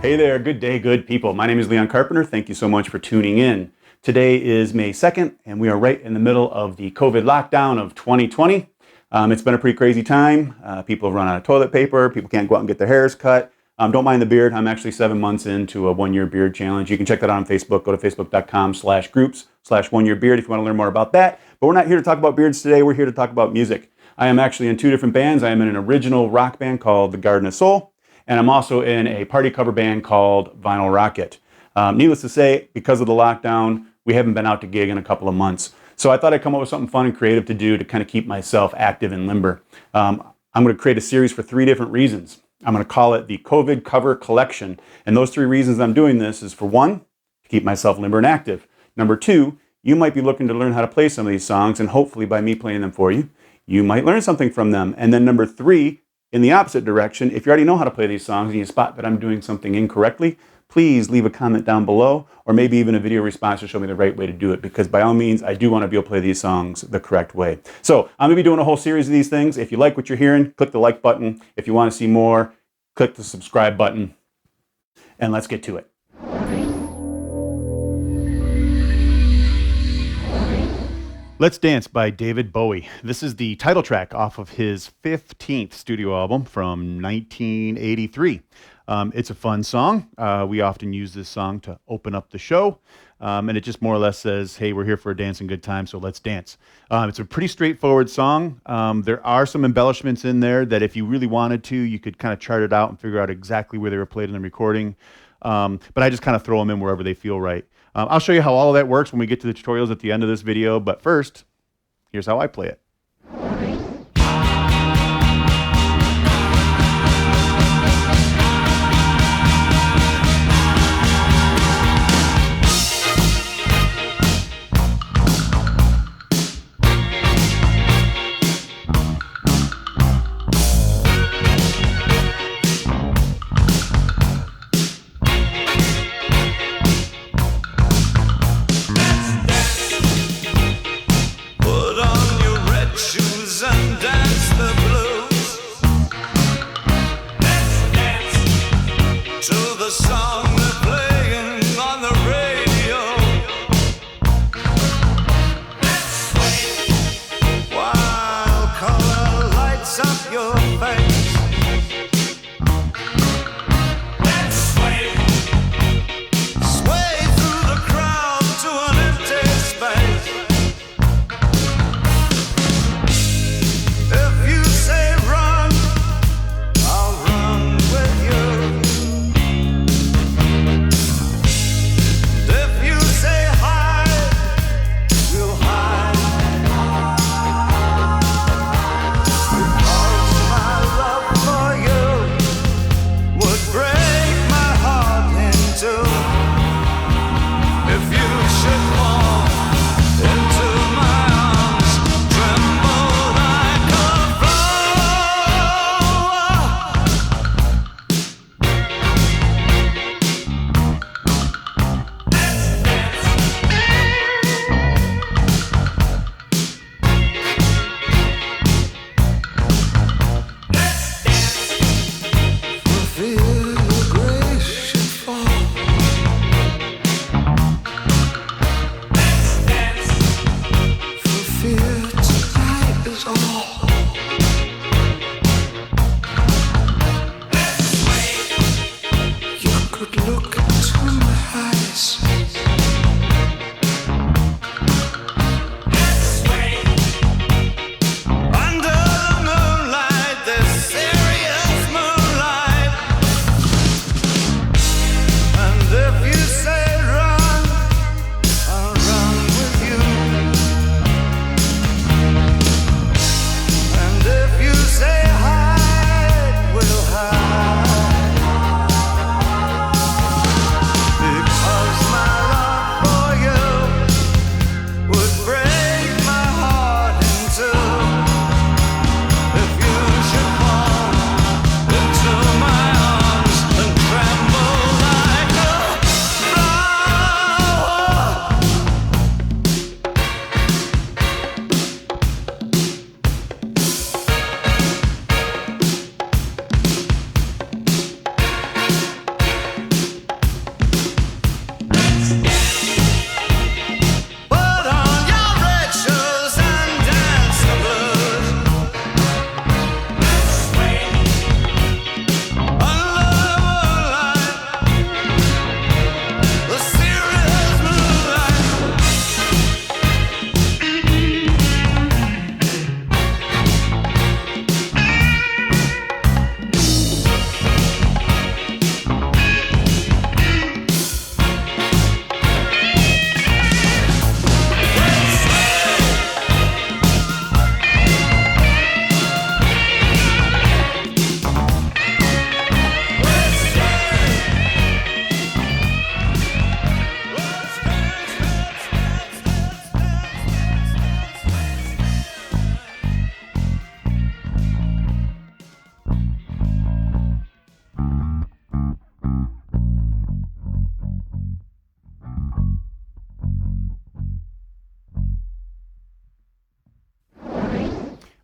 Hey there, good day, good people. My name is LeonDCarpenter. Thank you so much for tuning in. Today is May 2nd, and we are right in the middle of the COVID lockdown of 2020. It's been a pretty crazy time. People have run out of toilet paper. People can't go out and get their hairs cut. Don't mind the beard. I'm actually 7 months into a 1-year beard challenge. You can check that out on Facebook. Go to facebook.com/groups/1yearbeard if you want to learn more about that. But we're not here to talk about beards today. We're here to talk about music. I am actually in 2 different bands. I am in an original rock band called The Garden of Soul. And I'm also in a party cover band called Vinyl Rockit. Needless to say, because of the lockdown, we haven't been out to gig in a couple of months. So I thought I'd come up with something fun and creative to do to kind of keep myself active and limber. I'm going to create a series for 3 different reasons. I'm going to call it the COVID Cover Collection. And those 3 reasons I'm doing this is, for 1, to keep myself limber and active. Number 2, you might be looking to learn how to play some of these songs, and hopefully by me playing them for you, you might learn something from them. And then number 3, in the opposite direction, if you already know how to play these songs and you spot that I'm doing something incorrectly, please leave a comment down below, or maybe even a video response to show me the right way to do it, because by all means, I do want to be able to play these songs the correct way. So I'm going to be doing a whole series of these things. If you like what you're hearing, click the like button. If you want to see more, click the subscribe button, and let's get to it. Let's Dance by David Bowie. This is the title track off of his 15th studio album from 1983. It's a fun song. We often use this song to open up the show. And it just more or less says, hey, we're here for a dancing good time, so let's dance. It's a pretty straightforward song. There are some embellishments in there that if you really wanted to, you could kind of chart it out and figure out exactly where they were played in the recording. But I just kind of throw them in wherever they feel right. I'll show you how all of that works when we get to the tutorials at the end of this video, but first, here's how I play it. Put on your red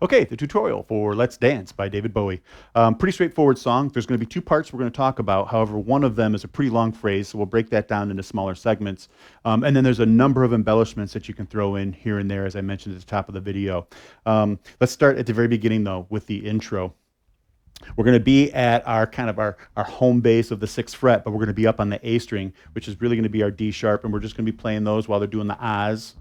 Okay, the tutorial for Let's Dance by David Bowie. Pretty straightforward song. There's going to be two parts we're going to talk about. However, one of them is a pretty long phrase, so we'll break that down into smaller segments. And then there's a number of embellishments that you can throw in here and there, as I mentioned at the top of the video. Let's start at the very beginning, though, with the intro. We're going to be at our home base of the 6th fret, but we're going to be up on the A string, which is really going to be our D sharp, and we're just going to be playing those while they're doing the ahs.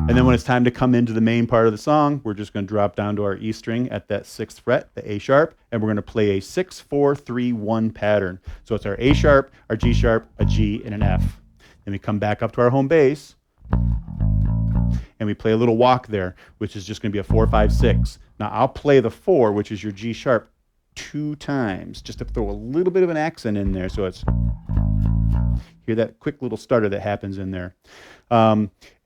And then when it's time to come into the main part of the song, we're just going to drop down to our E string at that 6th fret, the A sharp, and we're going to play a 6-4-3-1 pattern. So it's our A sharp, our G sharp, a G, and an F. Then we come back up to our home bass, and we play a little walk there, which is just going to be a 4-5-6. Now I'll play the 4, which is your G sharp, 2 times, just to throw a little bit of an accent in there. So it's, hear that quick little stutter that happens in there.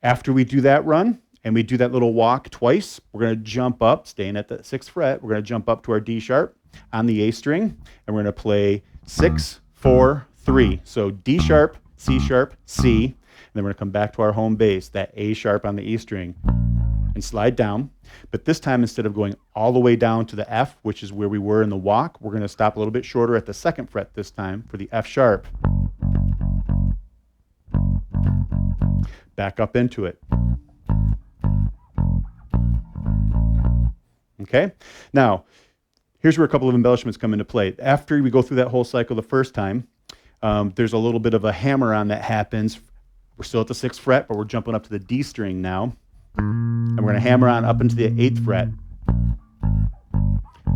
After we do that run, and we do that little walk twice, we're going to jump up, staying at the 6th fret, we're going to jump up to our D sharp on the A string, and we're going to play 6-4-3. So D sharp, C sharp, C, and then we're going to come back to our home bass, that A sharp on the E string, and slide down. But this time, instead of going all the way down to the F, which is where we were in the walk, we're going to stop a little bit shorter at the 2nd fret this time for the F sharp. Back up into it. Okay? Now, here's where a couple of embellishments come into play. After we go through that whole cycle the first time, there's a little bit of a hammer-on that happens. We're still at the 6th fret, but we're jumping up to the D string now. And we're going to hammer on up into the 8th fret.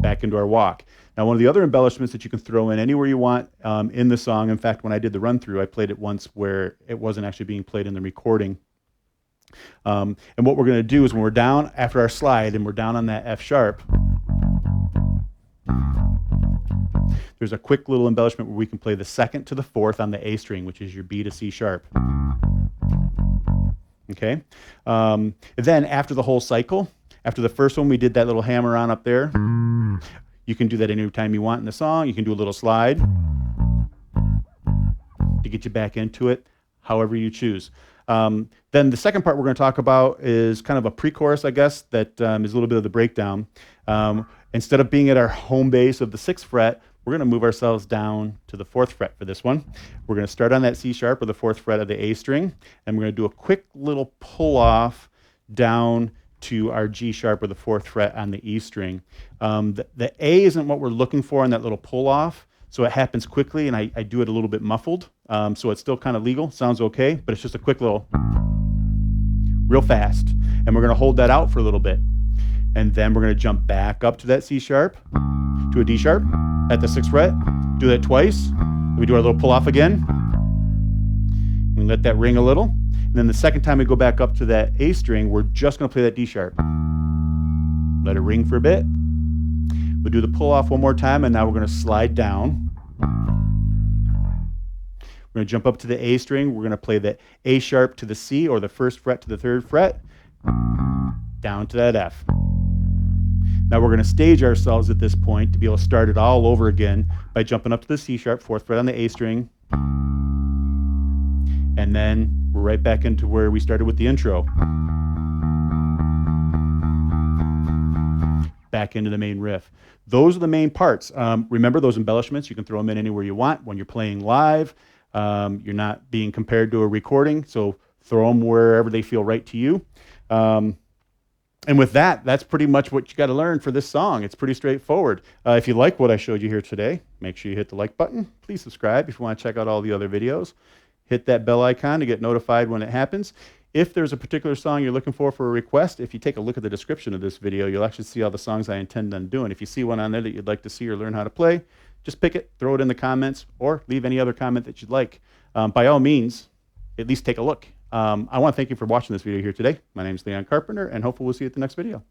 Back into our walk. Now, one of the other embellishments that you can throw in anywhere you want in the song, in fact, when I did the run-through, I played it once where it wasn't actually being played in the recording. And what we're going to do is when we're down after our slide and we're down on that F sharp, there's a quick little embellishment where we can play the 2nd to the 4th on the A string, which is your B to C sharp. Okay? And then after the whole cycle, after the first one, we did that little hammer on up there. You can do that any time you want in the song. You can do a little slide to get you back into it, however you choose. Then the second part we're going to talk about is kind of a pre-chorus, I guess, that is a little bit of the breakdown. Instead of being at our home base of the 6th fret, we're going to move ourselves down to the 4th fret for this one. We're going to start on that C sharp or the 4th fret of the A string, and we're going to do a quick little pull-off down to our G sharp or the 4th fret on the E string. The A isn't what we're looking for in that little pull-off, so it happens quickly, and I do it a little bit muffled, so it's still kind of legal, sounds okay, but it's just a quick little, real fast, and we're going to hold that out for a little bit. And then we're going to jump back up to that C sharp, to a D sharp at the 6th fret, do that twice, we do our little pull-off again, we let that ring a little, and then the second time we go back up to that A string, we're just going to play that D sharp. Let it ring for a bit. We'll do the pull-off one more time, and now we're going to slide down. We're going to jump up to the A string, we're going to play the A sharp to the C, or the 1st fret to the 3rd fret, down to that F. Now we're going to stage ourselves at this point to be able to start it all over again by jumping up to the C sharp, 4th fret on the A string, and then we're right back into where we started with the intro. Back into the main riff. Those are the main parts. Remember those embellishments, you can throw them in anywhere you want. When you're playing live, you're not being compared to a recording, so throw them wherever they feel right to you. And with that, that's pretty much what you got to learn for this song. It's pretty straightforward. If you like what I showed you here today, make sure you hit the like button. Please subscribe if you want to check out all the other videos. Hit that bell icon to get notified when it happens. If there's a particular song you're looking for a request, if you take a look at the description of this video, you'll actually see all the songs I intend on doing. If you see one on there that you'd like to see or learn how to play, just pick it, throw it in the comments, or leave any other comment that you'd like. By all means, at least take a look. I want to thank you for watching this video here today. My name is LeonDCarpenter, and hopefully we'll see you at the next video.